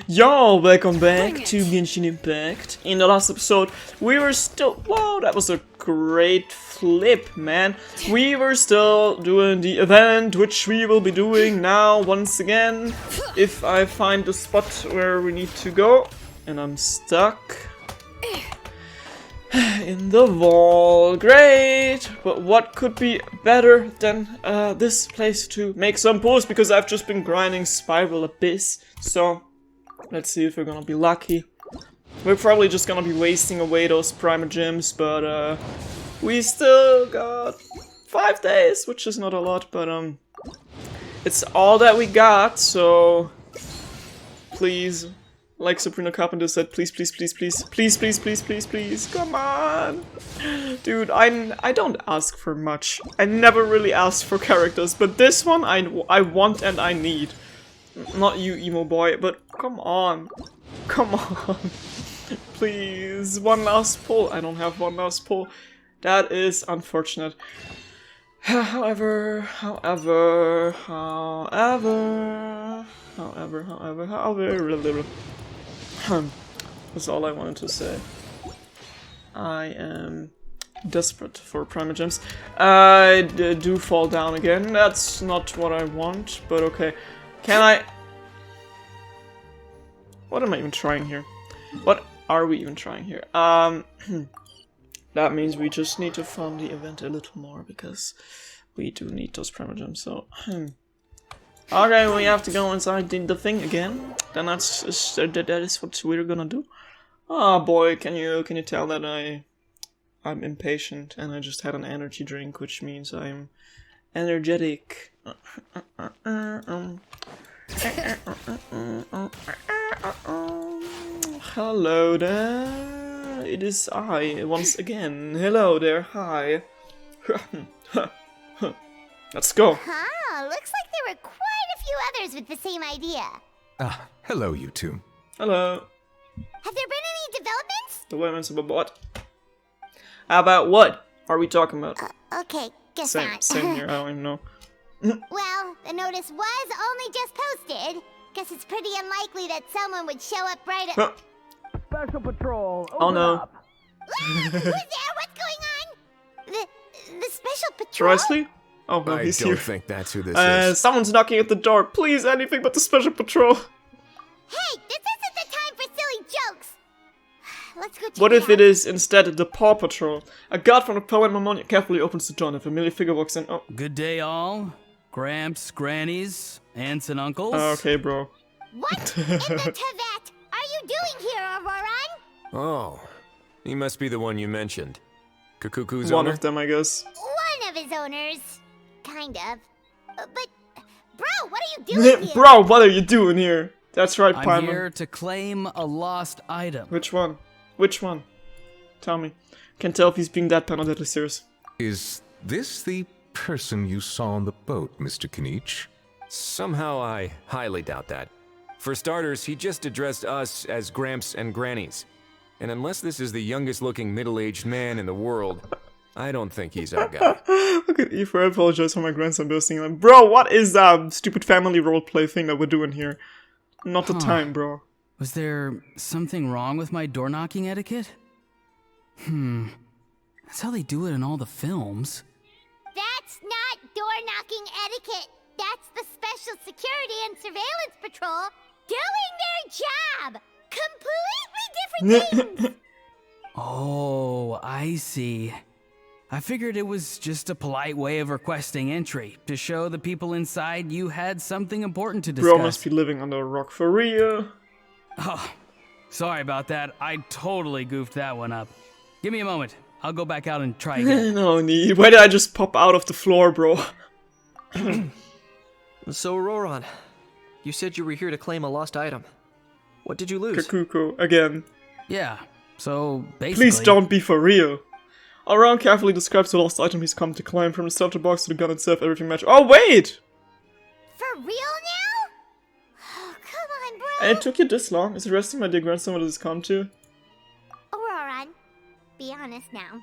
Yo, welcome back to Genshin Impact. In the last episode, we were still... Whoa, that was a great flip, man. We were still doing the event, which we will be doing now once again. If I find the spot where we need to go. And I'm stuck in the wall. Great! But what could be better than this place to make some pulls? Because I've just been grinding Spiral Abyss. So, let's see if we're gonna be lucky. We're probably just gonna be wasting away those Primer Gems, but we still got 5 days, which is not a lot, but it's all that we got, so please, like Sabrina Carpenter said, please, please, please, please, please, please, please, please, please, come on! Dude, I don't ask for much. I never really ask for characters, but this one I want and I need. Not you, emo boy, but come on. Come on. Please, one last pull. I don't have one last pull. That is unfortunate. However. That's all I wanted to say. I am desperate for Primer Gems. I do fall down again. That's not what I want, but okay. Can I... What am I even trying here? What are we even trying here? That means we just need to farm the event a little more, because we do need those Primer Gems, so... Okay, we have to go inside the thing again. Then that is what we're gonna do. Oh boy, can you tell that I'm impatient and I just had an energy drink, which means I'm energetic. Hello there, it is I once again. Hello there, hi. Let's go. Huh, looks like there were quite a few others with the same idea. Hello, you two. Hello. Have there been any developments? Developments about what? About what are we talking about? Okay, guess Same, not. same here, I don't even know. Well, the notice was only just posted. Guess it's pretty unlikely that someone would show up right at... Special Patrol, Oh no. Ah, who's there? What's going on? The Special Patrol? Presley? Oh no, I he's don't here. think that's who this is. Someone's knocking at the door. Please, anything but the Special Patrol. Hey, this isn't the time for silly jokes. Let's go check What if out. it is instead the Paw Patrol? A guard from the Pearl and Mammonia carefully opens the door and a familiar figure walks in. Oh. Good day, all. Gramps, grannies, aunts, and uncles. Okay, bro. What in the Tevet are you doing here, Auroran? Oh, he must be the one you mentioned. Kukuku's One owner? of them, I guess. One of his owners. Kind of. But, bro, what are you doing here? Bro, what are you doing here? That's right, I'm Paimon. here to claim a lost item. Which one? Which one? Tell me. Can't tell if he's being that deadly serious. Is this the person you saw on the boat, Mr. Kinich? Somehow I highly doubt that. For starters, he just addressed us as Gramps and Grannies. And unless this is the youngest looking middle-aged man in the world, I don't think he's our guy. Look at Eve, I apologize for my grandson bursting. Like, bro, what is that stupid family roleplay thing that we're doing here? Not the time, bro. Was there something wrong with my door knocking etiquette? That's how they do it in all the films. That's not door-knocking etiquette. That's the Special Security and Surveillance Patrol doing their job. Completely different things. Oh, I see. I figured it was just a polite way of requesting entry, to show the people inside you had something important to discuss. Bro must be living under a rock for real. Oh, sorry about that. I totally goofed that one up. Give me a moment. I'll go back out and try again. No need. Why did I just pop out of the floor, bro? So, Auroran, you said you were here to claim a lost item. What did you lose? Kakuko, again. Yeah, so basically... Please don't be for real. Around carefully describes the lost item he's come to claim, from the starter box to the gun itself, everything matches. Oh, wait! For real now? Oh, come on, bro. And it took you this long? Is it resting my dear grandson what does this come to? Auroran, be honest now.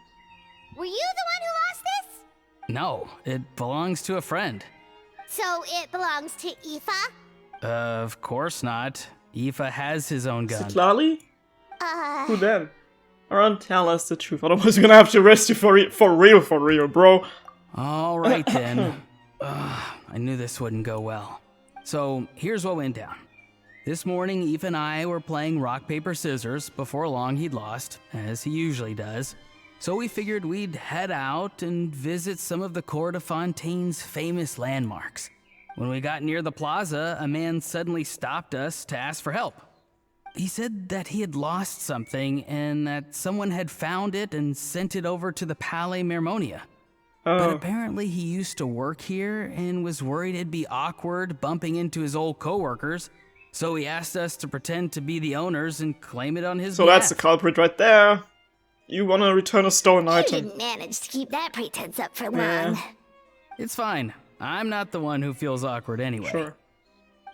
Were you the one who lost this? No, it belongs to a friend. So it belongs to Aoife? Of course not. Aoife has his own gun. Is it Lali? Who then? Around, tell us the truth. Otherwise, we're gonna have to arrest you for real, bro. All right then. I knew this wouldn't go well. So here's what went down. This morning, Aoife and I were playing rock, paper, scissors. Before long, he'd lost, as he usually does. So we figured we'd head out and visit some of the Cour de Fontaine's famous landmarks. When we got near the plaza, a man suddenly stopped us to ask for help. He said that he had lost something and that someone had found it and sent it over to the Palais Mermonia. But apparently he used to work here and was worried it'd be awkward bumping into his old coworkers, so he asked us to pretend to be the owners and claim it on his So behalf. that's the culprit right there. You wanna return a stolen You item. didn't manage to keep that pretense up for long. Yeah. It's fine. I'm not the one who feels awkward anyway. Sure.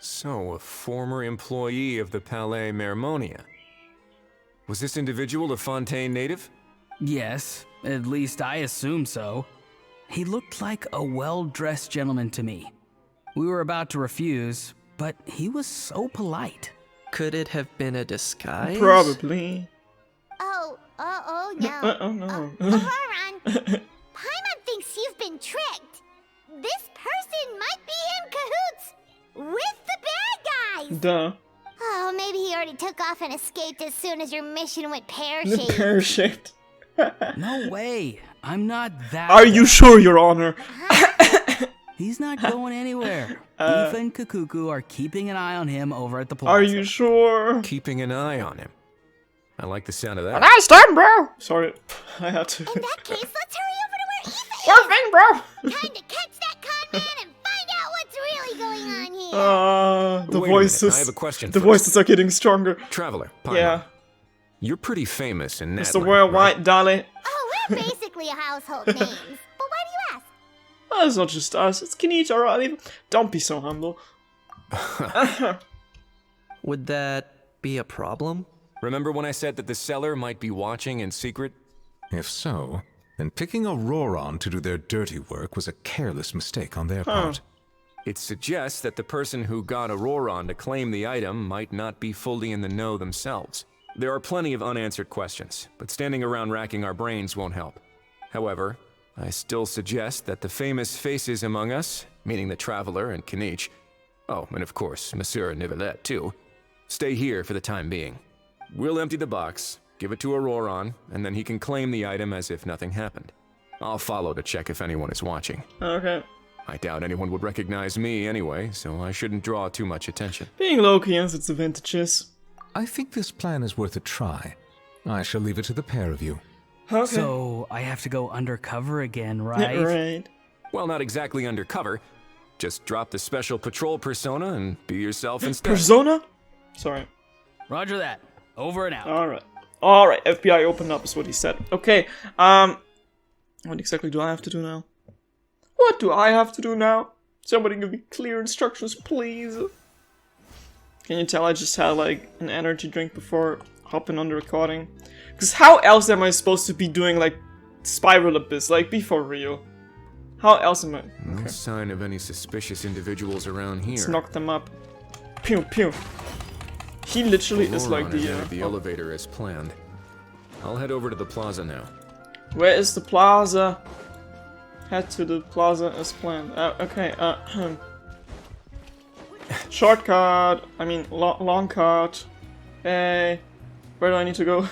So, a former employee of the Palais Mermonia. Was this individual a Fontaine native? Yes, at least I assume so. He looked like a well-dressed gentleman to me. We were about to refuse, but he was so polite. Could it have been a disguise? Probably. Oh no. Oh no. Horan, Paimon thinks you've been tricked. This person might be in cahoots with the bad guys. Duh. Oh, maybe he already took off and escaped as soon as your mission went pear-shaped. Pear-shaped. No way. I'm not that. Are you sure, Your Honor? He's not going anywhere. Aoife and Kakuku are keeping an eye on him over at the plaza. Are you sure? Keeping an eye on him. I like the sound of that. Nice time, bro. Sorry, I had to. In that case, let's hurry over to where Aoife is. Sure thing, bro. Time to catch that con man and find out what's really going on here. The Wait a minute, voices. I have a question The first. voices are getting stronger. Traveler, Paimon. Yeah, You're pretty famous in Mr. Natlan, Worldwide, right? darling. Oh, we're basically household names. But why do you ask? Oh, it's not just us. It's Kenichi, alright? Don't be so humble. Would that be a problem? Remember when I said that the seller might be watching in secret? If so, then picking a Roron to do their dirty work was a careless mistake on their part. It suggests that the person who got Auroron to claim the item might not be fully in the know themselves. There are plenty of unanswered questions, but standing around racking our brains won't help. However, I still suggest that the famous faces among us, meaning the Traveler and Kenichi, oh, and of course, Monsieur Nivelette too, stay here for the time being. We'll empty the box, give it to Auroron, and then he can claim the item as if nothing happened. I'll follow to check if anyone is watching. Okay. I doubt anyone would recognize me anyway, so I shouldn't draw too much attention. Being low-key has its advantages. I think this plan is worth a try. I shall leave it to the pair of you. Okay. So I have to go undercover again, right? Right. Well, not exactly undercover. Just drop the special patrol persona and be yourself instead. Persona? Sorry. Roger that. Over and out. Alright. Alright, FBI open up is what he said. Okay, what exactly do I have to do now? What do I have to do now? Somebody give me clear instructions, please. Can you tell I just had, like, an energy drink before hopping on the recording? Because how else am I supposed to be doing, like, Spiral Abyss? Like, be for real. How else am I? No Okay, sign of any suspicious individuals around here. let's knock them up. Pew, pew. He literally is like Auroron has the, entered the elevator as planned. I'll head over to the plaza now. Where is the plaza? Head to the plaza as planned. Okay, shortcut. I mean, long cut. Hey, where do I need to go?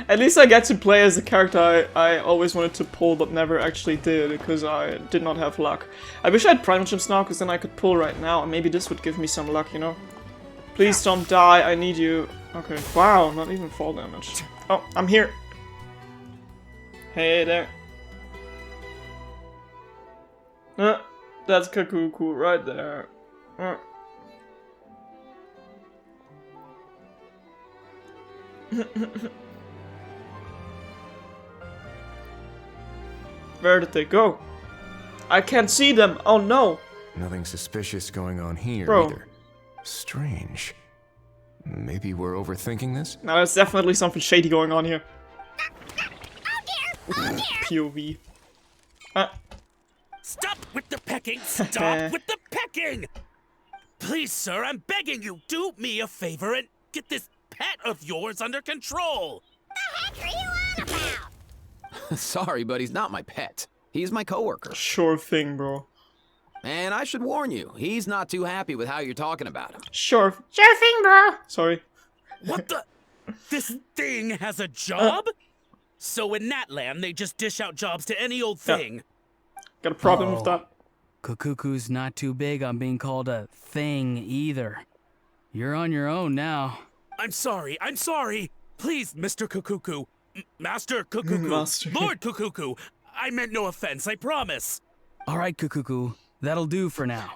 At least I get to play as the character I always wanted to pull but never actually did, because I did not have luck. I wish I had Primal Chips now, because then I could pull right now, and maybe this would give me some luck, you know? Please don't die, I need you. Okay, wow, not even fall damage. Oh, I'm here. Hey there. That's Kakuku right there. Where did they go? I can't see them. Oh no. Nothing suspicious going on here Bro. either. Strange. Maybe we're overthinking this? Now there's definitely something shady going on here. Oh dear! POV. Stop with the pecking! Stop with the pecking! Please, sir, I'm begging you, do me a favor and get this pet of yours under control. The heck are you on about? Sorry, but he's not my pet. He's my coworker. Sure thing, bro. And I should warn you, he's not too happy with how you're talking about him. Sure thing, bro. Sorry. What the? This thing has a job? So in that land, they just dish out jobs to any old thing. Got a problem with that? Kukuku's not too big on being called a thing either. You're on your own now. I'm sorry. Please, Mr. Kukuku. Master Kukuku. Master. Lord Kukuku. I meant no offense, I promise. All right, Kukuku. That'll do for now.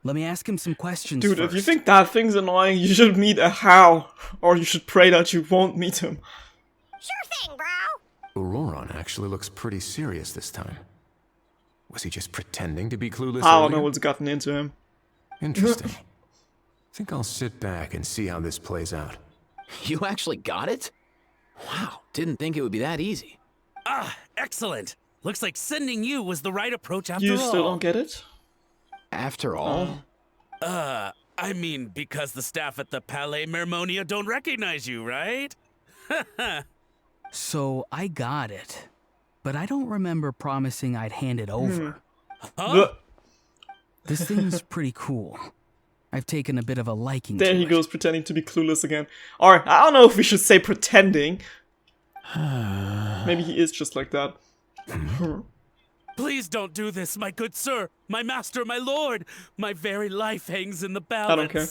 Let me ask him some questions Dude, first. if you think that thing's annoying, you should meet a How. Or you should pray that you won't meet him. Sure thing, bro. Auroron actually looks pretty serious this time. Was he just pretending to be clueless I don't know earlier? what's gotten into him. Interesting. Think I'll sit back and see how this plays out. You actually got it? Wow, didn't think it would be that easy. Ah, excellent. Looks like sending you was the right approach after You all. still don't get it? After all? I mean, because the staff at the Palais Mermonia don't recognize you, right? So I got it, but I don't remember promising I'd hand it over. Huh? This thing's pretty cool. I've taken a bit of a liking There to he it. goes, pretending to be clueless again. Or, I don't know if we should say pretending. Maybe he is just like that. Please don't do this, my good sir, my master, my lord. My very life hangs in the balance. I don't care.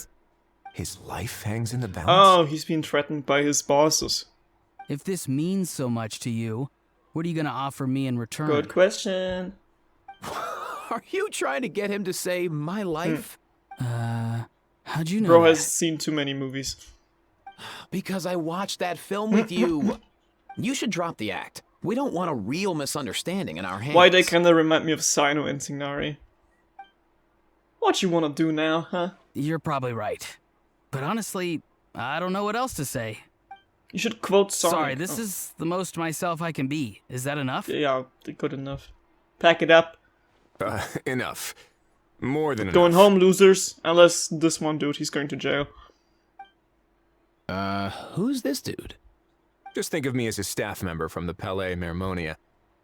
His life hangs in the balance? Oh, he's being threatened by his bosses. If this means so much to you, what are you gonna offer me in return? Good question. Are you trying to get him to say my life? How'd you know Bro that? has seen too many movies. Because I watched that film with you. You should drop the act. We don't want a real misunderstanding in our hands. Why they kinda remind me of Sino and Signari. What you wanna do now, huh? You're probably right. But honestly, I don't know what else to say. You should quote Sonic. Sorry, this is the most myself I can be. Is that enough? Yeah, good enough. Pack it up. Enough. More than Going enough. home, losers. Unless this one dude, he's going to jail. Who's this dude? Just think of me as a staff member from the Palais Mermonia.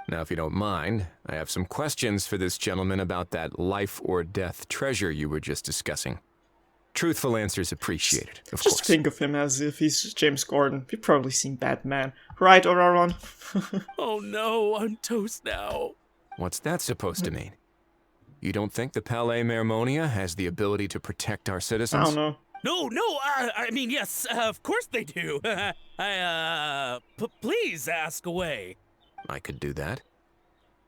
Now, if you don't mind, I have some questions for this gentleman about that life or death treasure you were just discussing. Truthful answers appreciated, of Just course. think of him as if he's James Gordon. You've probably seen Batman. Right, Auroron? Oh no, I'm toast now. What's that supposed to mean? You don't think the Palais Mermonia has the ability to protect our I citizens? don't know. No, I mean, yes, of course they do. Please ask away. I could do that.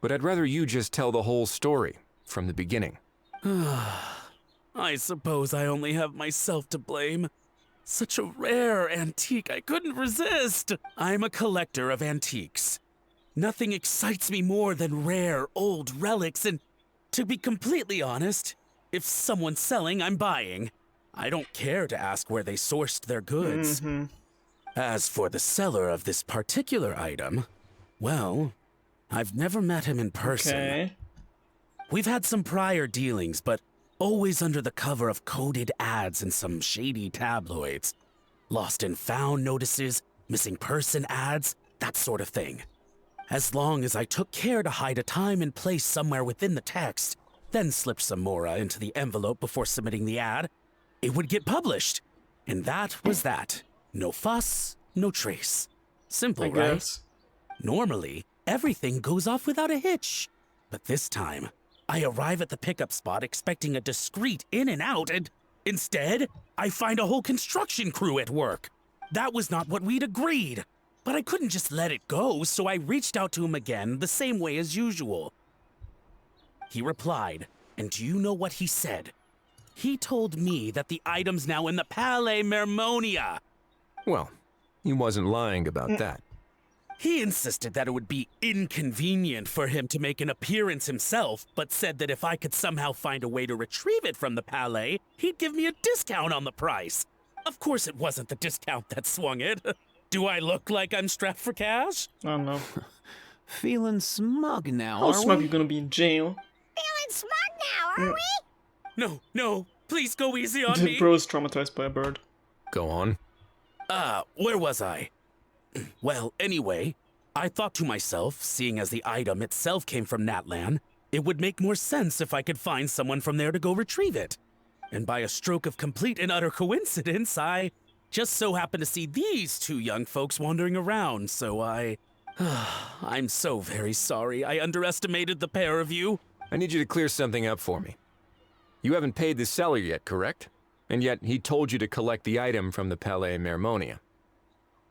But I'd rather you just tell the whole story, from the beginning. I suppose I only have myself to blame. Such a rare antique, I couldn't resist. I'm a collector of antiques. Nothing excites me more than rare, old relics, and to be completely honest, if someone's selling, I'm buying. I don't care to ask where they sourced their goods. As for the seller of this particular item, well, I've never met him in person. Okay. We've had some prior dealings, but always under the cover of coded ads in some shady tabloids. Lost and found notices, missing person ads, that sort of thing. As long as I took care to hide a time and place somewhere within the text, then slipped some mora into the envelope before submitting the ad, it would get published. And that was that. No fuss, no trace. Simple, I right? guess. Normally, everything goes off without a hitch. But this time, I arrive at the pickup spot expecting a discreet in and out, and instead, I find a whole construction crew at work. That was not what we'd agreed. But I couldn't just let it go, so I reached out to him again the same way as usual. He replied, and do you know what he said? He told me that the item's now in the Palais Mermonia. Well, he wasn't lying about that. He insisted that it would be inconvenient for him to make an appearance himself, but said that if I could somehow find a way to retrieve it from the Palais, he'd give me a discount on the price. Of course it wasn't the discount that swung it. Do I look like I'm strapped for cash? I don't know. Feeling smug now, How are smug we? you gonna be in jail? Feeling smart now, are we? No, Please go easy on me. Bro's traumatized by a bird. Go on. Where was I? Well, anyway, I thought to myself, seeing as the item itself came from Natlan, it would make more sense if I could find someone from there to go retrieve it. And by a stroke of complete and utter coincidence, I just so happened to see these two young folks wandering around, so I'm so very sorry. I underestimated the pair of you. I need you to clear something up for me. You haven't paid the seller yet, correct? And yet he told you to collect the item from the Palais Mermonia.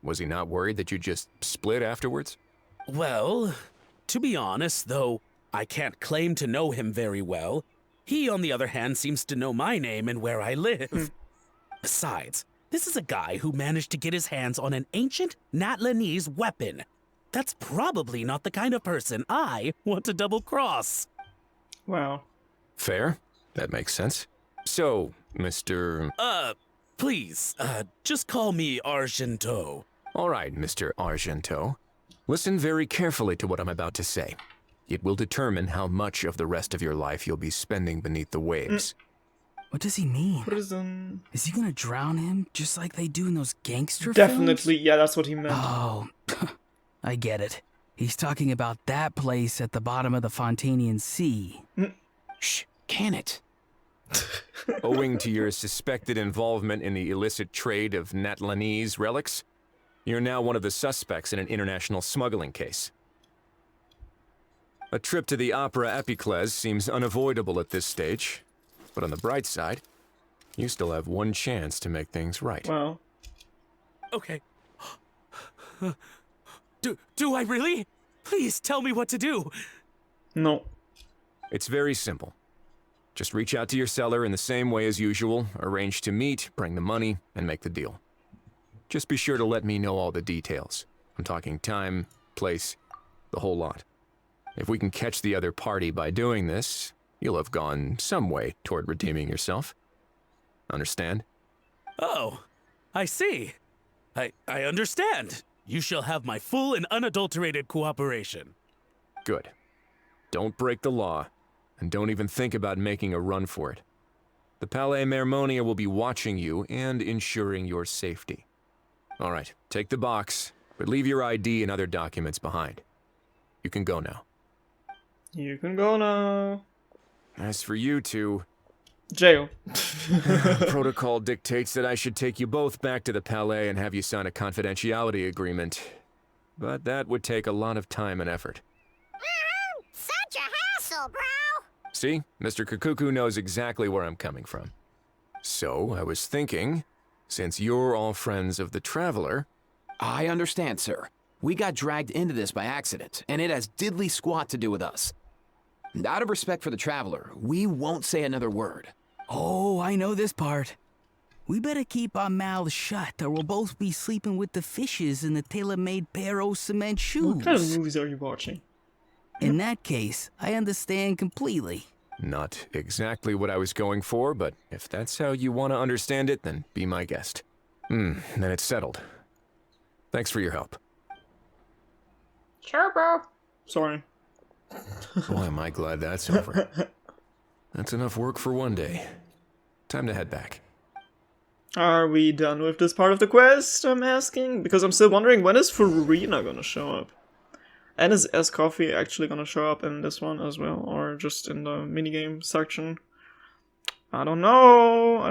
Was he not worried that you just split afterwards? Well, to be honest, though I can't claim to know him very well, he, on the other hand, seems to know my name and where I live. Besides, this is a guy who managed to get his hands on an ancient Natlanese weapon. That's probably not the kind of person I want to double-cross. Wow. Fair. That makes sense. So, Mr. Please, just call me Argento. All right, Mr. Argento. Listen very carefully to what I'm about to say. It will determine how much of the rest of your life you'll be spending beneath the waves. What does he mean? Prison. Is he gonna drown him just like they do in those gangster Definitely, films? yeah, that's what he meant. Oh, I get it. He's talking about that place at the bottom of the Fontanian Sea. Shh, can it? Owing to your suspected involvement in the illicit trade of Natlanese relics, you're now one of the suspects in an international smuggling case. A trip to the Opera Epiclese seems unavoidable at this stage, but on the bright side, you still have one chance to make things right. Wow. Okay. Do I really? Please tell me what to do. No. It's very simple. Just reach out to your seller in the same way as usual, arrange to meet, bring the money, and make the deal. Just be sure to let me know all the details. I'm talking time, place, the whole lot. If we can catch the other party by doing this, you'll have gone some way toward redeeming yourself. Understand? Oh, I see. I understand. You shall have my full and unadulterated cooperation. Good. Don't break the law, and don't even think about making a run for it. The Palais Mermonia will be watching you and ensuring your safety. All right, take the box, but leave your ID and other documents behind. You can go now. You can go now. As for you two, Jail. protocol dictates that I should take you both back to the Palais and have you sign a confidentiality agreement. But that would take a lot of time and effort. Such a hassle, bro! See, Mr. Kakuku knows exactly where I'm coming from. So, I was thinking, since you're all friends of the Traveler... I understand, sir. We got dragged into this by accident, and it has diddly squat to do with us. And out of respect for the Traveler, we won't say another word. Oh, I know this part. We better keep our mouths shut or we'll both be sleeping with the fishes in the tailor-made pair of cement shoes. What kind of movies are you watching? In that case, I understand completely. Not exactly what I was going for, but if that's how you want to understand it, then be my guest. Then it's settled. Thanks for your help. Sure, bro. Sorry. Boy, am I glad that's over. That's enough work for one day. Time to head back. Are we done with this part of the quest, I'm asking? Because I'm still wondering, when is Farina gonna show up? And is S-Coffee actually gonna show up in this one as well? Or just in the minigame section? I don't know,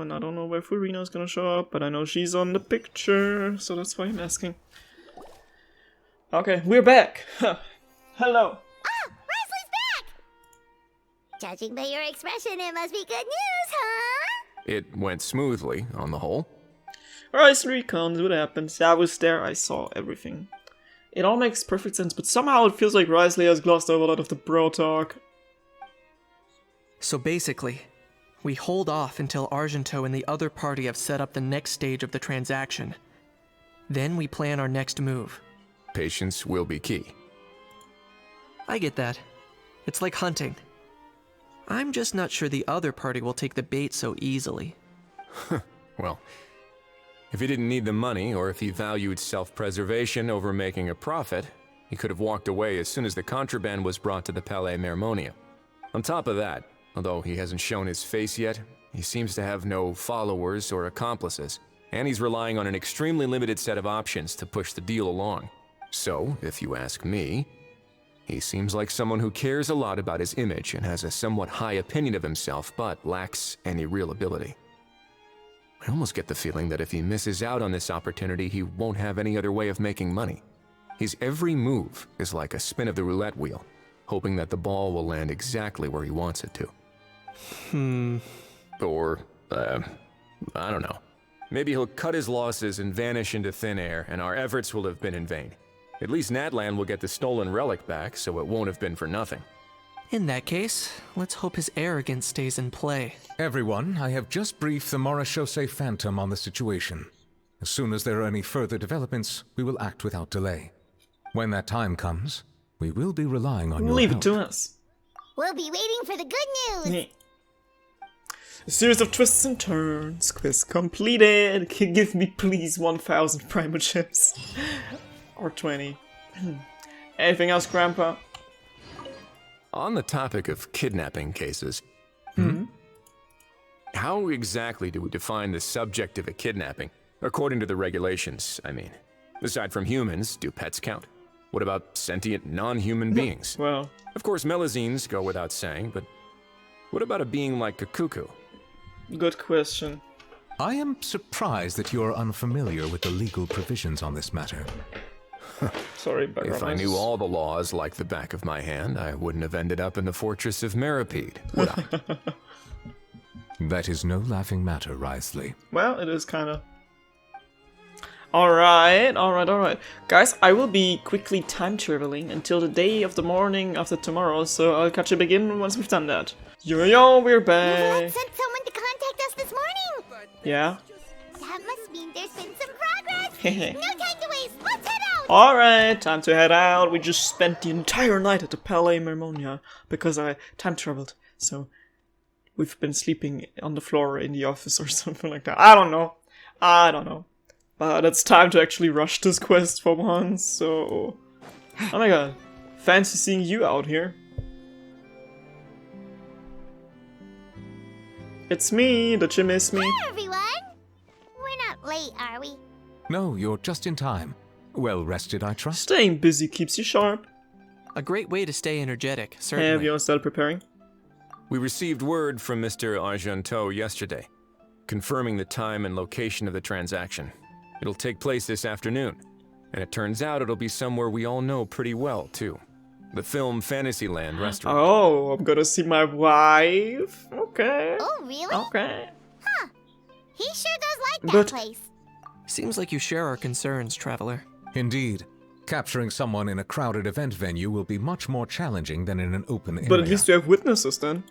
and I don't know where Farina's gonna show up, but I know she's on the picture, so that's why I'm asking. Okay, we're back! Hello! Ah, Wesley's back! Judging by your expression, it must be good news, huh? It went smoothly, on the whole. Alright, so recons, what happened? I was there, I saw everything. It all makes perfect sense, but somehow it feels like Risley has glossed over a lot of the bro talk. So basically, we hold off until Argento and the other party have set up the next stage of the transaction. Then we plan our next move. Patience will be key. I get that. It's like hunting. I'm just not sure the other party will take the bait so easily. Well, if he didn't need the money, or if he valued self-preservation over making a profit, he could have walked away as soon as the contraband was brought to the Palais Mermonia. On top of that, although he hasn't shown his face yet, He seems to have no followers or accomplices, and he's relying on an extremely limited set of options to push the deal along. So, if you ask me, he seems like someone who cares a lot about his image and has a somewhat high opinion of himself, but lacks any real ability. I almost get the feeling that if he misses out on this opportunity, he won't have any other way of making money. His every move is like a spin of the roulette wheel, hoping that the ball will land exactly where he wants it to. Or, I don't know. Maybe he'll cut his losses and vanish into thin air, and our efforts will have been in vain. At least Natlan will get the stolen relic back, so it won't have been for nothing. In that case, let's hope his arrogance stays in play. Everyone, I have just briefed the miHoYo Phantom on the situation. As soon as there are any further developments, we will act without delay. When that time comes, we will be relying on your Leave help. it to us. We'll be waiting for the good news. A series of twists and turns. Quest completed. Give me please 1,000 Primo chips. Or 20. Anything else, Grandpa? On the topic of kidnapping cases, how exactly do we define the subject of a kidnapping? According to the regulations, I mean. Aside from humans, do pets count? What about sentient non-human beings? Well, Of course, melazines go without saying, but what about a being like a cuckoo? good question. I am surprised that you are unfamiliar with the legal provisions on this matter. Sorry, background If I knew noise. all the laws like the back of my hand, I wouldn't have ended up in the fortress of Meripede, would I? That is no laughing matter, Wriothesley. Well, it is kind of. Alright. Guys, I will be quickly time traveling until the day of the morning after tomorrow, so I'll catch you again once we've done that. Yo, we're MiHoYo back. sent someone to contact us this morning. Yeah? That must mean there's been some progress. No time to waste. Let's head out. Alright, time to head out. We just spent the entire night at the Palais Mermonia because I time traveled, so we've been sleeping on the floor in the office or something like that. I don't know. But it's time to actually rush this quest for once, so... Oh my god. Fancy seeing you out here. It's me, did you miss me? Hi, everyone. We're not late, are we? No, you're just in time. Well rested, I trust. Staying busy keeps you sharp. A great way to stay energetic, Have certainly. you started preparing? We received word from Mr. Argenteau yesterday, confirming the time and location of the transaction. It'll take place this afternoon, and it turns out it'll be somewhere we all know pretty well, too. The film Fantasyland restaurant. Oh, I'm gonna see my wife? Okay. Oh, really? Okay. He sure does like that But- place. Seems like you share our concerns, Traveler. Indeed. Capturing someone in a crowded event venue will be much more challenging than in an open area. But at least you have witnesses then.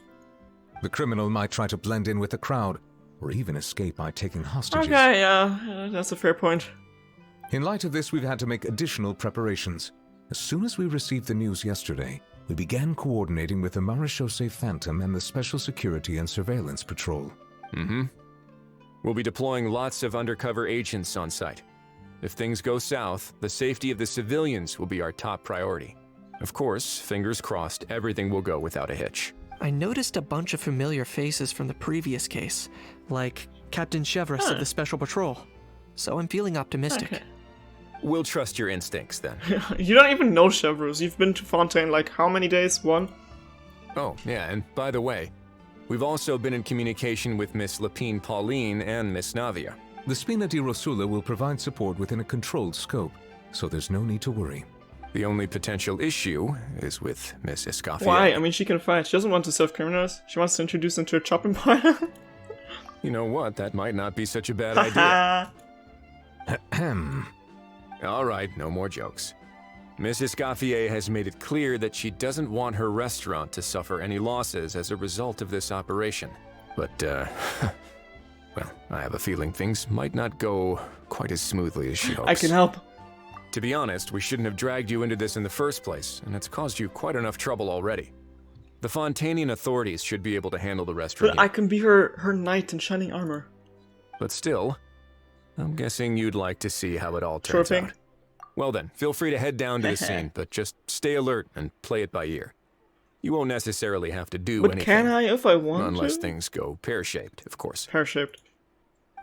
The criminal might try to blend in with the crowd, or even escape by taking hostages. Okay, yeah, that's a fair point. In light of this, we've had to make additional preparations. As soon as we received the news yesterday, we began coordinating with the miHoYo Phantom and the Special Security and Surveillance Patrol. We'll be deploying lots of undercover agents on site. If things go south, the safety of the civilians will be our top priority. Of course, fingers crossed, everything will go without a hitch. I noticed a bunch of familiar faces from the previous case, like Captain Chevrolet of the Special Patrol. So I'm feeling optimistic. Okay. We'll trust your instincts then. You don't even know Chevreuse. You've been to Fontaine like how many days? One? Oh, yeah, and by the way, we've also been in communication with Miss Lapine Pauline and Miss Navia. The Spina di Rosula will provide support within a controlled scope, so there's no need to worry. The only potential issue is with Miss Escoffier. Why? I mean, she can fight. She doesn't want to serve criminals. She wants to introduce them to a chopping pile. You know what? That might not be such a bad idea. Ahem. All right, no more jokes. Miss Escoffier has made it clear that she doesn't want her restaurant to suffer any losses as a result of this operation. But, well, I have a feeling things might not go quite as smoothly as she hopes. I can help. To be honest, we shouldn't have dragged you into this in the first place, and it's caused you quite enough trouble already. The Fontanian authorities should be able to handle the rest But from I here. can be her knight in shining armor. But still, I'm guessing you'd like to see how it all Sure turns thing. out. Well then, feel free to head down to the scene, but just stay alert and play it by ear. You won't necessarily have to do But anything. can I if I want Unless to? things go pear-shaped, of course. Pear-shaped.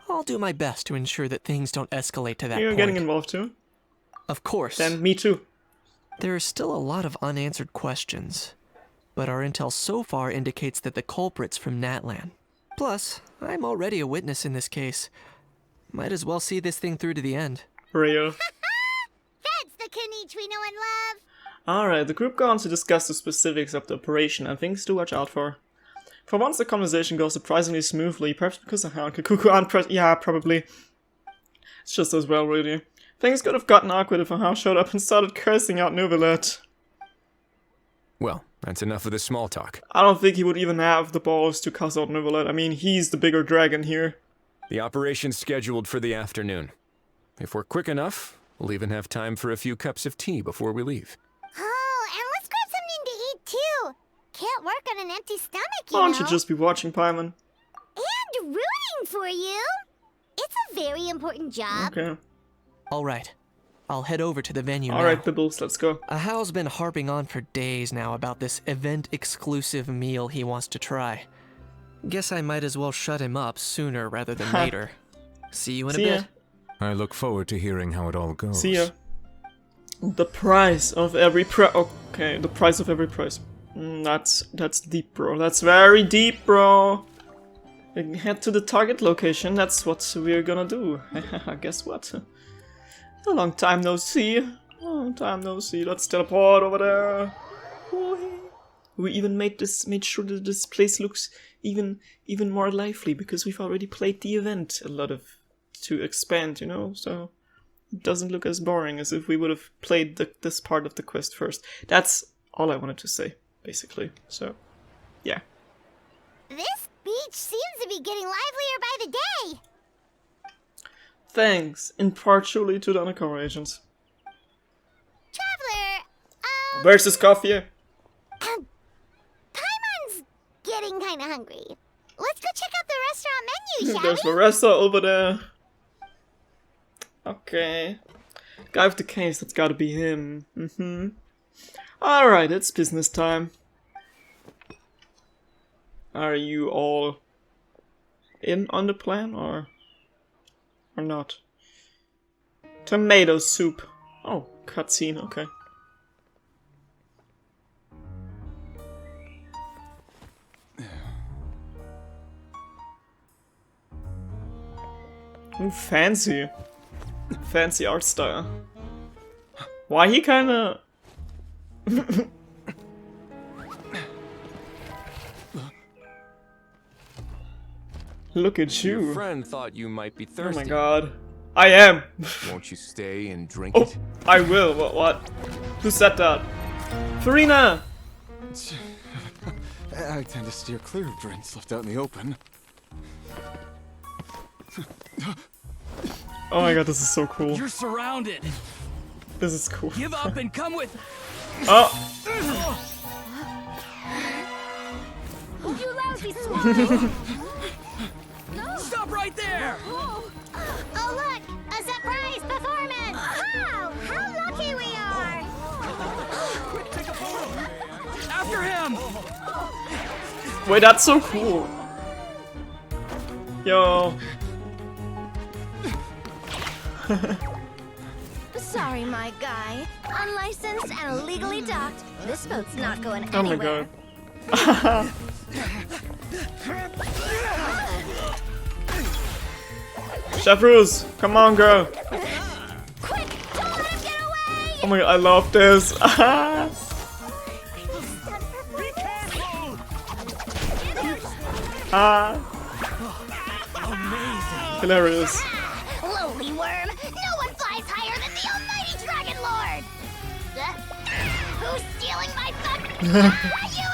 I'll do my best to ensure that things don't escalate to that You're point. getting involved too? Of course. Then me too. There are still a lot of unanswered questions, but our intel so far indicates that the culprit's from Natlan. Plus, I'm already a witness in this case. Might as well see this thing through to the end. Real. That's the Kenichi we know and love. Alright, the group go on to discuss the specifics of the operation and things to watch out for. For once, the conversation goes surprisingly smoothly, perhaps because of how Kakuku aren't yeah, probably. It's just as well, really. Things could have gotten awkward if Hao showed up and started cursing out Novelet. Well, that's enough of the small talk. I don't think he would even have the balls to cuss out Novelet. I mean, he's the bigger dragon here. The operation's scheduled for the afternoon. If we're quick enough, we'll even have time for a few cups of tea before we leave. Oh, and let's grab something to eat too. Can't work on an empty stomach, you Why know. don't you just be watching Paimon? And rooting for you. It's a very important job. Okay. Alright, I'll head over to the venue now. Alright, Bibbles, let's go. Ahao's been harping on for days now about this event-exclusive meal he wants to try. Guess I might as well shut him up sooner rather than later. See you in See a ya. bit. I look forward to hearing how it all goes. See ya. The price of every okay, the price of every price. That's deep, bro. That's very deep, bro. Head to the target location. That's what we're gonna do. Guess what? A long time no see. Long time no see. Let's teleport over there. We even made sure that this place looks even more lively because we've already played the event a lot of to expand, you know. So it doesn't look as boring as if we would have played this part of the quest first. That's all I wanted to say, basically. So, yeah. This beach seems to be getting livelier by the day. Thanks, in partially to the undercover agents. Traveler, Where's this coffee? Paimon's getting kinda hungry. Let's go check out the restaurant menu, shall There's we? Larissa over there. Okay. Guy with the case, that's gotta be him. Alright, it's business time. Are you all in on the plan, or not? Tomato soup. Oh, cutscene, okay. Ooh, fancy. Fancy art style. Why he kinda... Look at Your you. friend thought you might be Oh thirsty. my god. I am. Won't you stay and drink Oh, it? I will. What? Who said that? Farina! I tend to steer clear of drinks left out in the open. Oh my god, this is so cool. You're surrounded. This is cool. Give up and come with. Oh! You lousy swine! Stop right there! Oh look! A surprise performance! Wow! How lucky we are! After him! Wait, that's so cool. Yo. Sorry, my guy. Unlicensed and illegally docked. This boat's not going Oh my anywhere. god. Chef Ruse, come on, girl. Quick! Don't let him get away! Oh my god, I love this. Hilarious. Lowly worm! No one flies higher than the almighty Dragon Lord! Who's stealing my thunder? You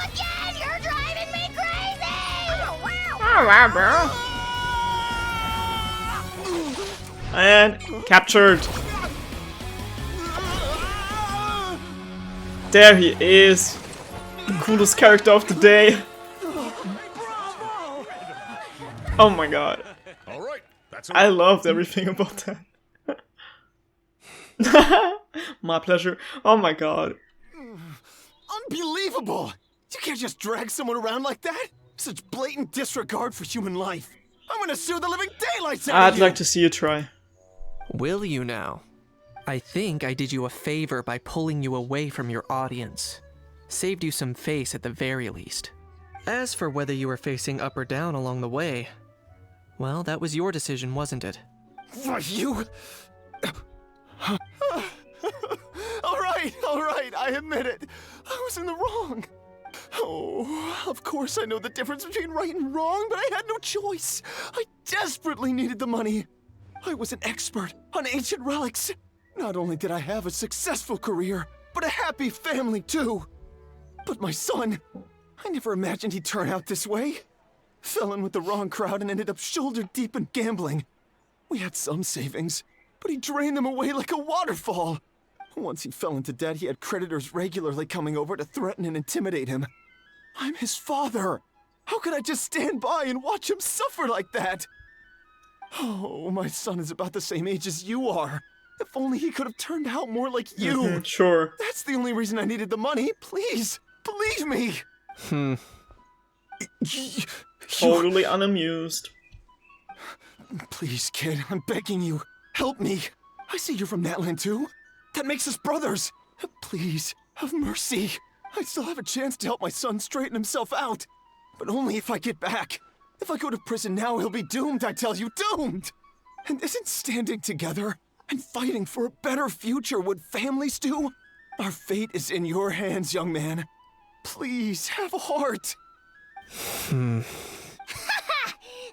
again! You're driving me crazy! Oh, wow! Alright, bro. And captured. There he is. The coolest character of the day. Oh my god. All right, that's I loved everything about that. My pleasure. Oh my god. unbelievable. You can't just drag someone around like that! Such blatant disregard for human life! I'm gonna sue the living daylights out of I'd you! like to see you try. Will you now? I think I did you a favor by pulling you away from your audience. Saved you some face at the very least. As for whether you were facing up or down along the way, well, that was your decision, wasn't it? What, you? Alright, I admit it. I was in the wrong. Oh, of course I know the difference between right and wrong, but I had no choice. I desperately needed the money. I was an expert on ancient relics. Not only did I have a successful career, but a happy family too. But my son, I never imagined he'd turn out this way. Fell in with the wrong crowd and ended up shoulder deep in gambling. We had some savings, but he drained them away like a waterfall. Once he fell into debt, he had creditors regularly coming over to threaten and intimidate him. I'm his father. How could I just stand by and watch him suffer like that? Oh, my son is about the same age as you are. If only he could have turned out more like you. Sure. That's the only reason I needed the money. Please, believe me. Totally unamused. Please, kid, I'm begging you. Help me. I see you're from Natland too. That makes us brothers. Please, have mercy. I still have a chance to help my son straighten himself out. But only if I get back. If I go to prison now, he'll be doomed, I tell you, doomed! And isn't standing together and fighting for a better future what families do? Our fate is in your hands, young man. Please, have a heart.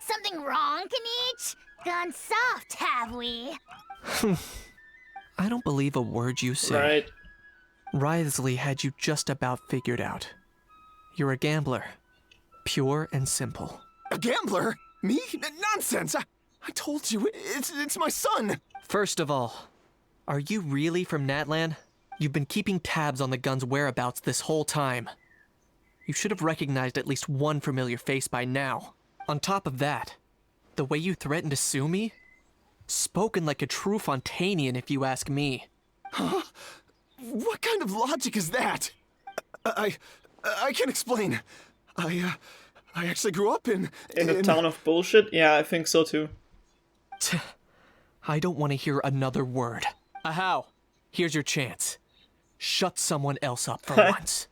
Something wrong, Kanich? Gone soft, have we? I don't believe a word you say. Right. Wriothesley had you just about figured out. You're a gambler. Pure and simple. A gambler? Me? Nonsense! I told you, it's my son! First of all, are you really from Natlan? You've been keeping tabs on the gun's whereabouts this whole time. You should have recognized at least one familiar face by now. On top of that, the way you threatened to sue me? Spoken like a true Fontanian, if you ask me. Huh? What kind of logic is that? I can't explain. I actually grew up in the town of bullshit? Yeah, I think so too. I don't want to hear another word. Ahau, here's your chance. Shut someone else up for once.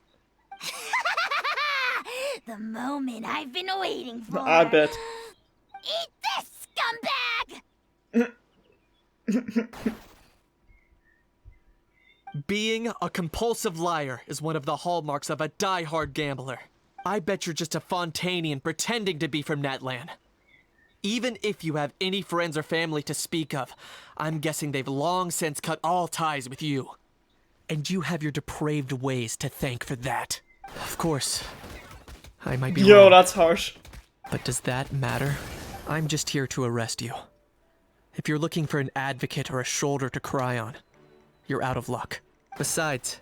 The moment I've been waiting for. I bet. Eat this, scumbag! Being a compulsive liar is one of the hallmarks of a die-hard gambler. I bet you're just a Fontanian pretending to be from Natlan. Even if you have any friends or family to speak of, I'm guessing they've long since cut all ties with you. And you have your depraved ways to thank for that. Of course, I might be Yo, wrong, that's harsh. but does that matter? I'm just here to arrest you. If you're looking for an advocate or a shoulder to cry on, you're out of luck. Besides,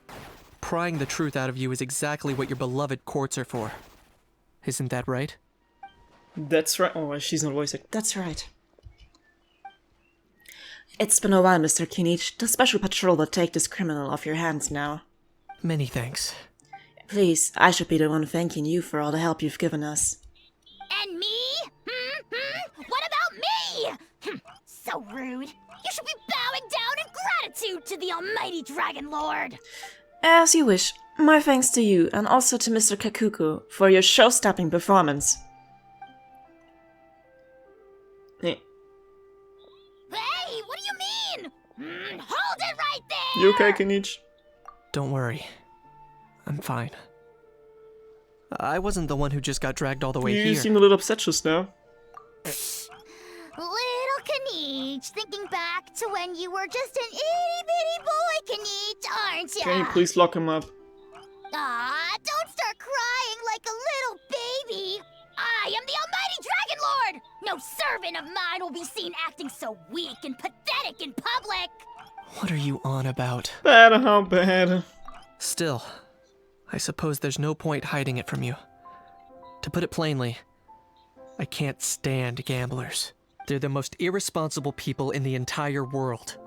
prying the truth out of you is exactly what your beloved courts are for. Isn't that right? That's right. Oh, she's not voicing. That's right. It's been a while, Mr. Kinich. The special patrol will take this criminal off your hands now. Many thanks. Please, I should be the one thanking you for all the help you've given us. And me? What about me? So rude. You should be bowing down in gratitude to the almighty Dragon Lord. As you wish. My thanks to you, and also to Mr. Kakuku, for your show-stopping performance. Hey, what do you mean? Hold it right there! You okay, Kinich? Don't worry. I'm fine. I wasn't the one who just got dragged all the way You here. seem a little upset just now. Little Kanich, thinking back to when you were just an itty-bitty boy, Kanich, aren't ya? Can you please lock him up? Aw, don't start crying like a little baby. I am the almighty Dragon Lord! No servant of mine will be seen acting so weak and pathetic in public! What are you on about? Bad, how bad? Still, I suppose there's no point hiding it from you. To put it plainly, I can't stand gamblers. They're the most irresponsible people in the entire world.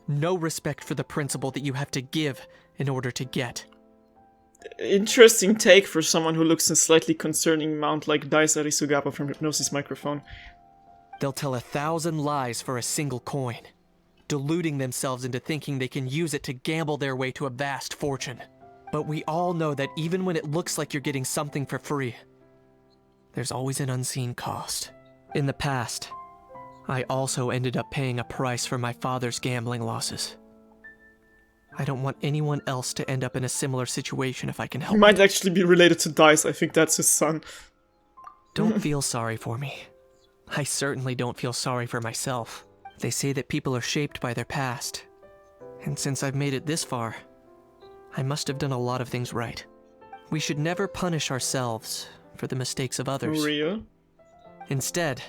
No respect for the principle that you have to give in order to get. interesting take for someone who looks a slightly concerning mount like Dice Arisugapa from Hypnosis Microphone. They'll tell 1,000 lies for a single coin, deluding themselves into thinking they can use it to gamble their way to a vast fortune. But we all know that even when it looks like you're getting something for free, there's always an unseen cost. In the past, I also ended up paying a price for my father's gambling losses. I don't want anyone else to end up in a similar situation if I can help He might actually be related to Dice. I think that's his son. Don't feel sorry for me. I certainly don't feel sorry for myself. They say that people are shaped by their past. And since I've made it this far, I must have done a lot of things right. We should never punish ourselves for the mistakes of others. Real? Instead,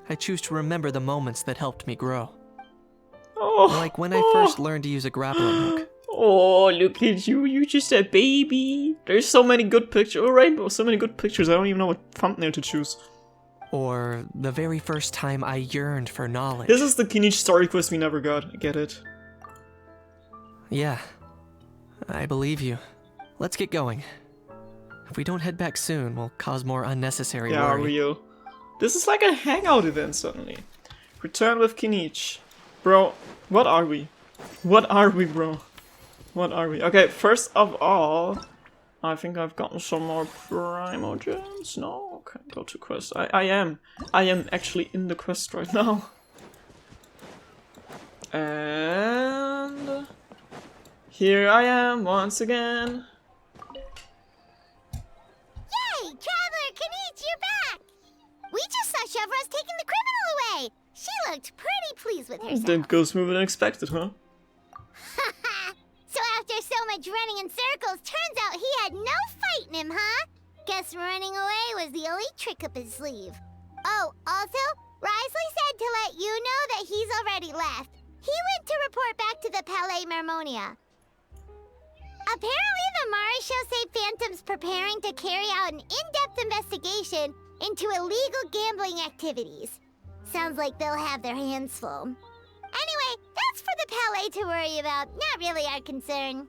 I choose to remember the moments that helped me grow. Oh, Like when I first learned to use a grappling hook. Oh, look at you. You're just a baby. There's so many good pictures. Oh, Rainbow, so many good pictures. I don't even know what thumbnail to choose. Or the very first time I yearned for knowledge. This is the Kinich story quest we never got. I get it. Yeah, I believe you. Let's get going. If we don't head back soon, we'll cause more unnecessary worry. Real. This is like a hangout event suddenly. Return with Kinich. Bro, what are we? What are we, bro? What are we? Okay, first of all, I think I've gotten some more Primo Gems. No? Okay, go to quest. I am actually in the quest right now. And here I am once again. Yay! Traveler Kinich, you're back! We just saw Chevro's taking the criminal away! She looked pretty pleased with herself. Didn't go smoother than expected, huh? So after so much running in circles, turns out he had no fight in him, huh? Guess running away was the only trick up his sleeve. Oh, also, Risley said to let you know that he's already left. He went to report back to the Palais Mermonia. Apparently the miHoYo Phantom's preparing to carry out an in-depth investigation into illegal gambling activities. Sounds like they'll have their hands full. Anyway, that's for the Palais to worry about, not really our concern.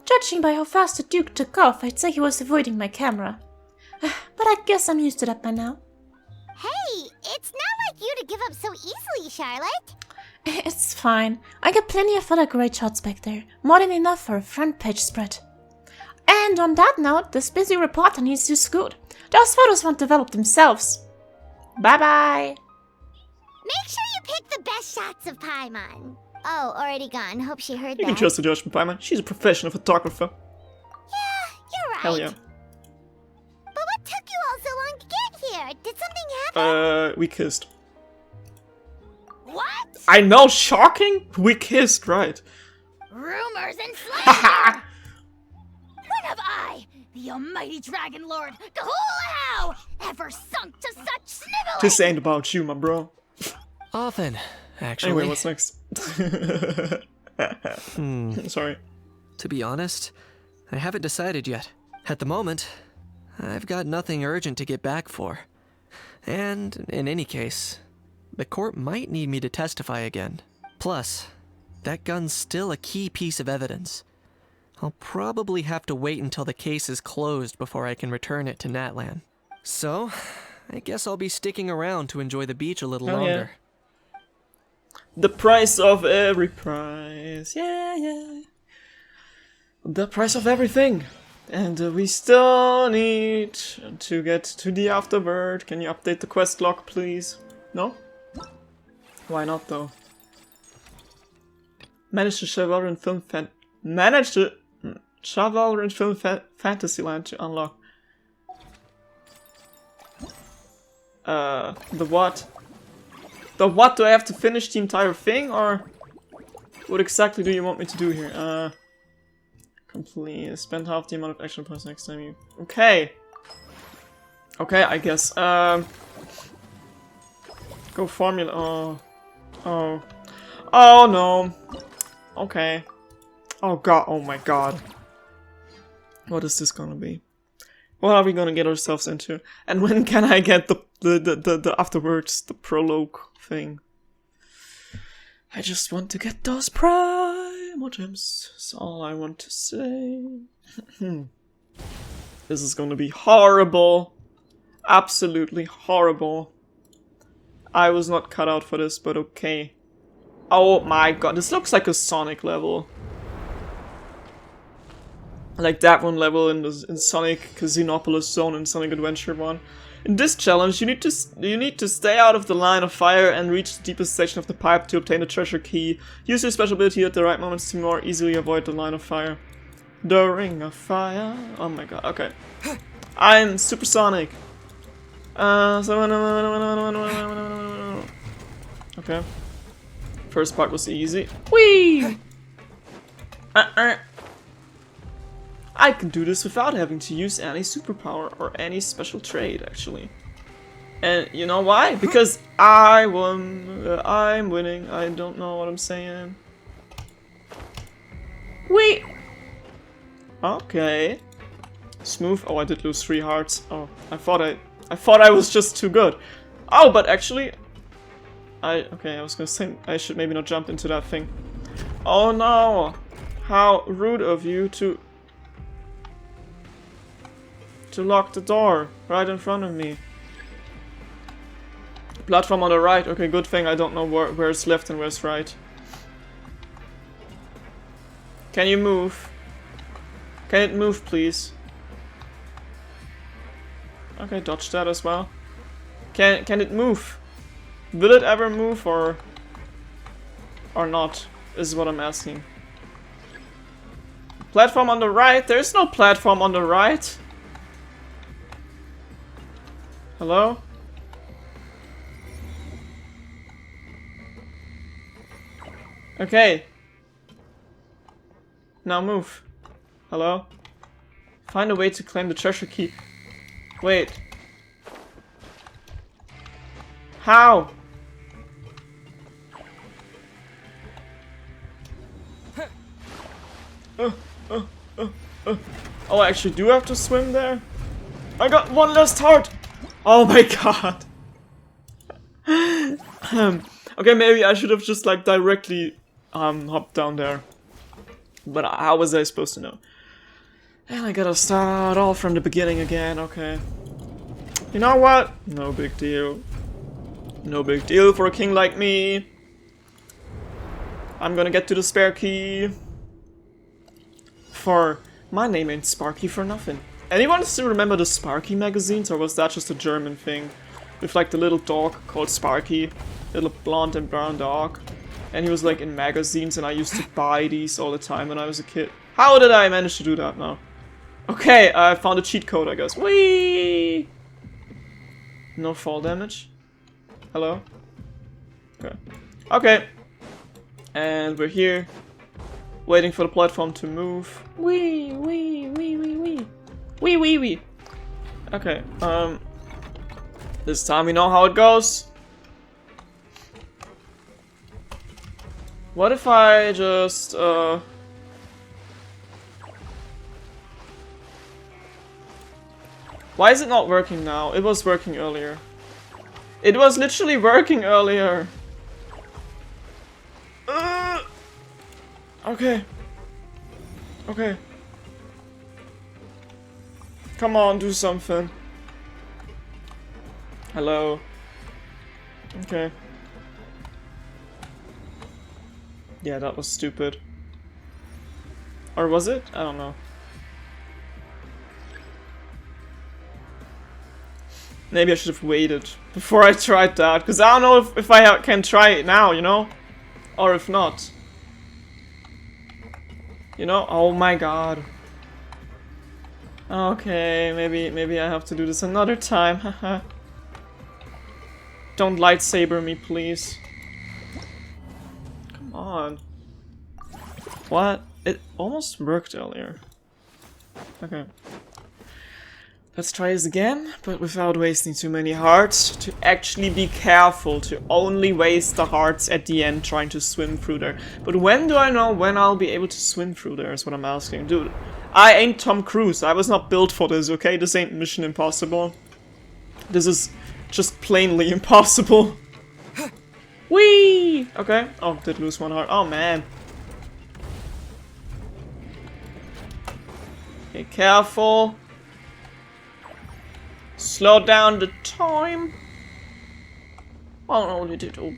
Judging by how fast the Duke took off, I'd say he was avoiding my camera. But I guess I'm used to that by now. Hey, it's not like you to give up so easily, Charlotte. It's fine. I got plenty of other great shots back there. More than enough for a front page spread. And on that note, this busy reporter needs to scoot. Those photos won't develop themselves. Bye-bye. Make sure you pick the best shots of Paimon. Oh, already gone. Hope she heard that. You can trust the judgment, Paimon. She's a professional photographer. Yeah, you're right. Hell yeah. But what took you all so long to get here? Did something happen? We kissed. What? I know, shocking? We kissed, right. Rumors and slander! When have I, the almighty Dragon Lord, Kahulahau, ever sunk to such sniveling? This ain't about you, my bro. Often, actually. Anyway, what's next? Sorry. To be honest, I haven't decided yet. At the moment, I've got nothing urgent to get back for. And, in any case, the court might need me to testify again. Plus, that gun's still a key piece of evidence. I'll probably have to wait until the case is closed before I can return it to Natlan. So, I guess I'll be sticking around to enjoy the beach a little longer. The price of every prize. Yeah. The price of everything. And we still need to get to the afterbird. Can you update the quest log, please? No? Why not, though? Manage the Chivalry Film Fantasyland to unlock. The what? The what? Do I have to finish the entire thing, or what exactly do you want me to do here? Complete. Spend half the amount of action points next time you. Okay. Okay, I guess. Go formula. Oh no. Okay. Oh god. Oh my god. What is this gonna be? What are we gonna get ourselves into? And when can I get the afterwards, the prologue thing? I just want to get those Primo more gems. That's all I want to say. This is gonna be horrible. Absolutely horrible. I was not cut out for this, but okay. Oh my god, this looks like a Sonic level. Like that one level in Sonic Casinopolis Zone in Sonic Adventure 1. In this challenge, you need to stay out of the line of fire and reach the deepest section of the pipe to obtain the treasure key. Use your special ability at the right moments to more easily avoid the line of fire. The Ring of Fire. Oh my god, okay. I'm Supersonic. Okay. First part was easy. Whee! I can do this without having to use any superpower or any special trait, actually. And you know why? Because I won. I'm winning. I don't know what I'm saying. Wait. Okay. Smooth. Oh, I did lose 3 hearts. Oh, I thought I was just too good. Oh, but actually, okay. I was gonna say I should maybe not jump into that thing. Oh no! How rude of you to lock the door right in front of me. Platform on the right. Okay, good thing I don't know where's left and where's right. Can you move? Can it move, please? Okay, dodge that as well. Can it move? Will it ever move or not? Is what I'm asking. Platform on the right? There's no platform on the right. Hello? Okay. Now move. Hello? Find a way to claim the treasure key. Wait. How? Oh, I actually do have to swim there? I got 1 last heart! Oh my god. Okay, maybe I should have just like directly hopped down there. But how was I supposed to know? And I gotta start all from the beginning again, okay. You know what? No big deal. No big deal for a king like me. I'm gonna get to the spare key. For my name ain't Sparky for nothing. Anyone still remember the Sparky magazines, or was that just a German thing? With like the little dog called Sparky. Little blonde and brown dog. And he was like in magazines, and I used to buy these all the time when I was a kid. How did I manage to do that now? Okay, I found a cheat code, I guess. Whee! No fall damage. Hello? Okay. Okay. And we're here. Waiting for the platform to move. Wee, wee, wee, wee, wee. Wee, wee, wee. Okay, this time we know how it goes. What if I just, why is it not working now? It was working earlier. It was literally working earlier. Okay. Okay. Come on, do something. Hello. Okay. Yeah, that was stupid. Or was it? I don't know. Maybe I should have waited before I tried that, because I don't know if I can try it now, you know? Or if not. You know? Oh my god. Okay, maybe I have to do this another time, haha. Don't lightsaber me, please. Come on. What? It almost worked earlier. Okay. Let's try this again, but without wasting too many hearts. To actually be careful, to only waste the hearts at the end trying to swim through there. But when do I know when I'll be able to swim through there is what I'm asking. Dude, I ain't Tom Cruise. I was not built for this, okay? This ain't Mission Impossible. This is just plainly impossible. Whee! Okay. Oh, did lose 1 heart. Oh, man. Okay, careful. Slow down the time. Oh no, you did. Oh,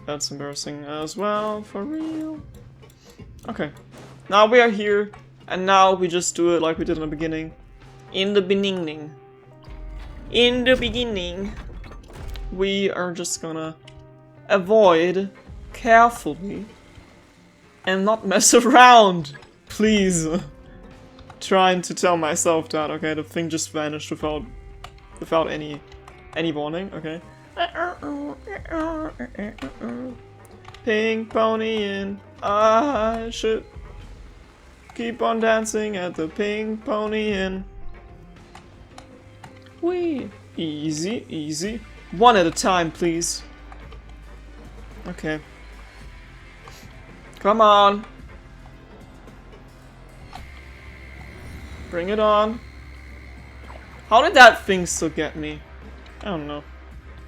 that's embarrassing as well, for real. Okay, now we are here, and now we just do it like we did in the beginning. In the beginning. In the beginning, we are just gonna avoid carefully and not mess around. Please. Trying to tell myself that, okay, the thing just vanished without any warning, okay. Pink pony in. I should keep on dancing at the Pink Pony Inn. Wee. Easy, easy. One at a time, please. Okay. Come on. Bring it on. How did that thing still get me? I don't know.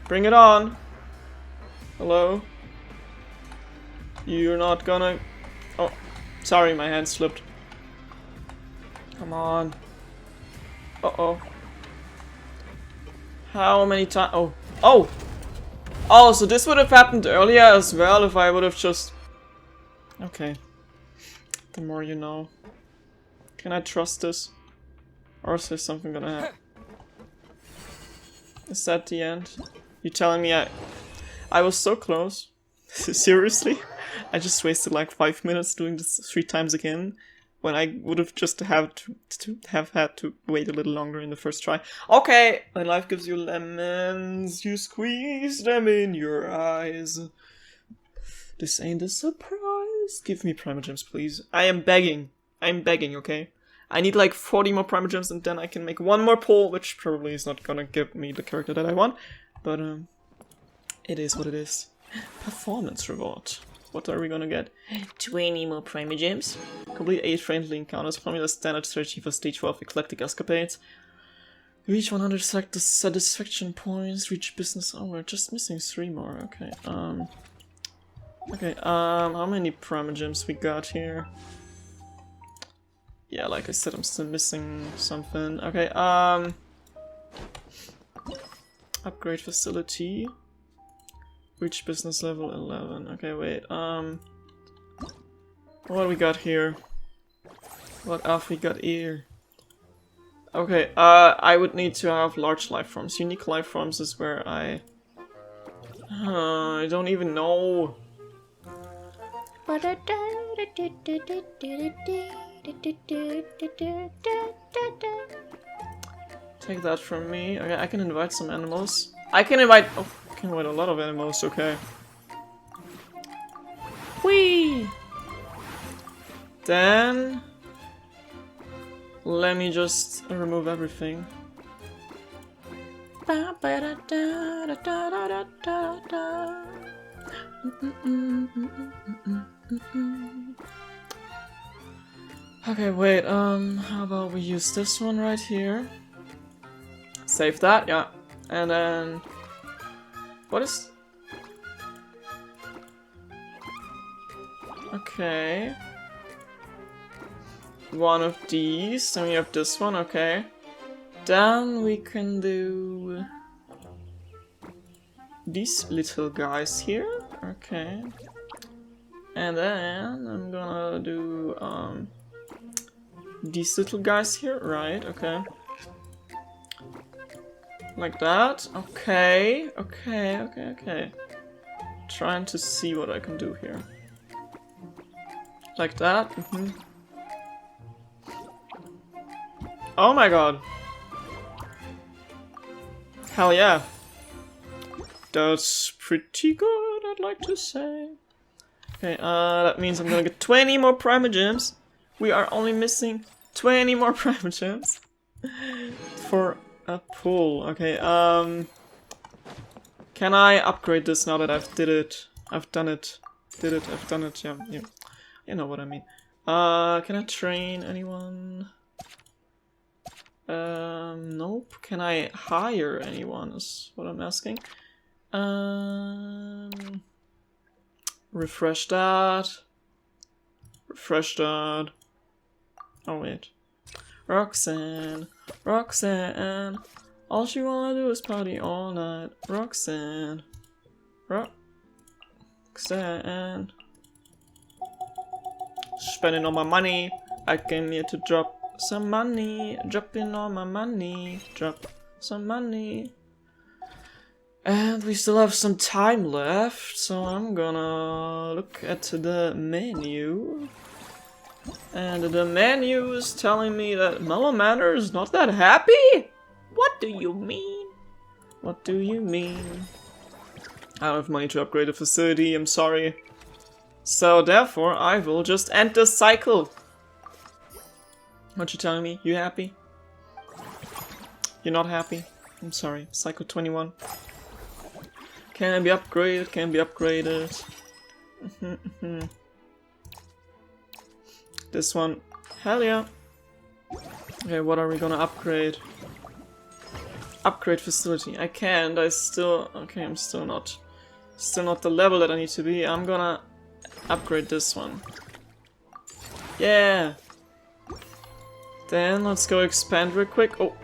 Bring it on. Hello? You're not gonna... Oh, sorry, my hand slipped. Come on. Uh-oh. How many times? Oh. Oh! Oh, so this would have happened earlier as well if I would have just... Okay. The more you know. Can I trust this? Or is there something gonna happen? Is that the end? You telling me I was so close? Seriously? I just wasted like 5 minutes doing this 3 times again, when I would have just had to wait a little longer in the first try. Okay, when life gives you lemons, you squeeze them in your eyes. This ain't a surprise. Give me Primogems, please. I am begging. I'm begging, okay? I need like 40 more Primogems and then I can make one more pull, which probably is not gonna give me the character that I want. But, it is what it is. Performance reward. What are we gonna get? 20 more Primogems. Complete 8 friendly encounters. Formula standard strategy for stage 4 of Eclectic Escapades. Reach 100 satisfaction points. Reach business hour. Just missing 3 more. Okay, okay, how many Primogems we got here? Yeah, like I said, I'm still missing something. Okay, upgrade facility. Reach business level 11. Okay, wait, what do we got here? What have we got here? Okay, I would need to have large life forms. Unique life forms is where I don't even know. Take that from me. Okay, I can invite some animals. I can invite... Oh, I can invite a lot of animals, okay. Whee! Then... let me just remove everything. Okay, wait, how about we use this one right here? Save that, yeah. And then... what is... okay. One of these, then we have this one, okay. Then we can do... these little guys here, okay. And then I'm gonna do, these little guys here, right, okay. Like that, okay, okay. Trying to see what I can do here. Like that, Oh my god. Hell yeah. That's pretty good, I'd like to say. Okay, that means I'm gonna get 20 more Primogems. We are only missing 20 more Primogems for a pull. Okay, can I upgrade this now that I've done it, yeah, yeah. You know what I mean. Can I train anyone? Nope. Can I hire anyone is what I'm asking. Refresh that. Refresh that. Oh wait. Roxanne, Roxanne. All she wanna do is party all night. Roxanne, Roxanne. Spending all my money. I came here to drop some money. Dropping all my money. Drop some money. And we still have some time left, so I'm gonna look at the menu. And the menu is telling me that Mellow Manor is not that happy? What do you mean? What do you mean? I don't have money to upgrade a facility, I'm sorry. So therefore, I will just end the cycle. What you telling me? You happy? You're not happy? I'm sorry. Cycle 21. Can be upgraded, can be upgraded. This one. Hell yeah. Okay, what are we gonna upgrade? Upgrade facility. I can't, I'm still not the level that I need to be. I'm gonna upgrade this one. Yeah! Then let's go expand real quick. Oh.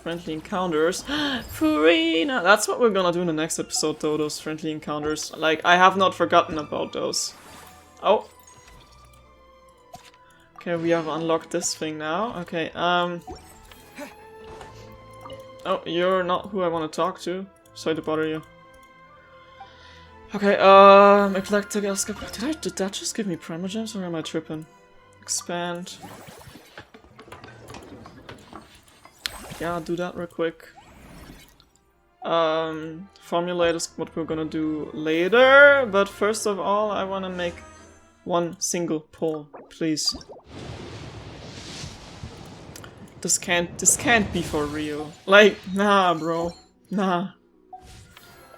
Friendly encounters. Furina! That's what we're gonna do in the next episode though, those friendly encounters. Like, I have not forgotten about those. Oh. Okay, we have unlocked this thing now. Okay, Oh, you're not who I want to talk to. Sorry to bother you. Okay, Eclectic Escape. Did that just give me Primogems or am I tripping? Expand. Yeah, I'll do that real quick. Formulate is what we're gonna do later, but first of all, I wanna make one single pull, please. This can't be for real. Like, nah, bro. Nah.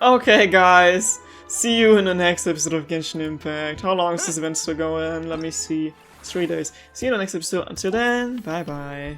Okay, guys. See you in the next episode of Genshin Impact. How long is this event still going? Let me see. 3 days. See you in the next episode. Until then, bye-bye.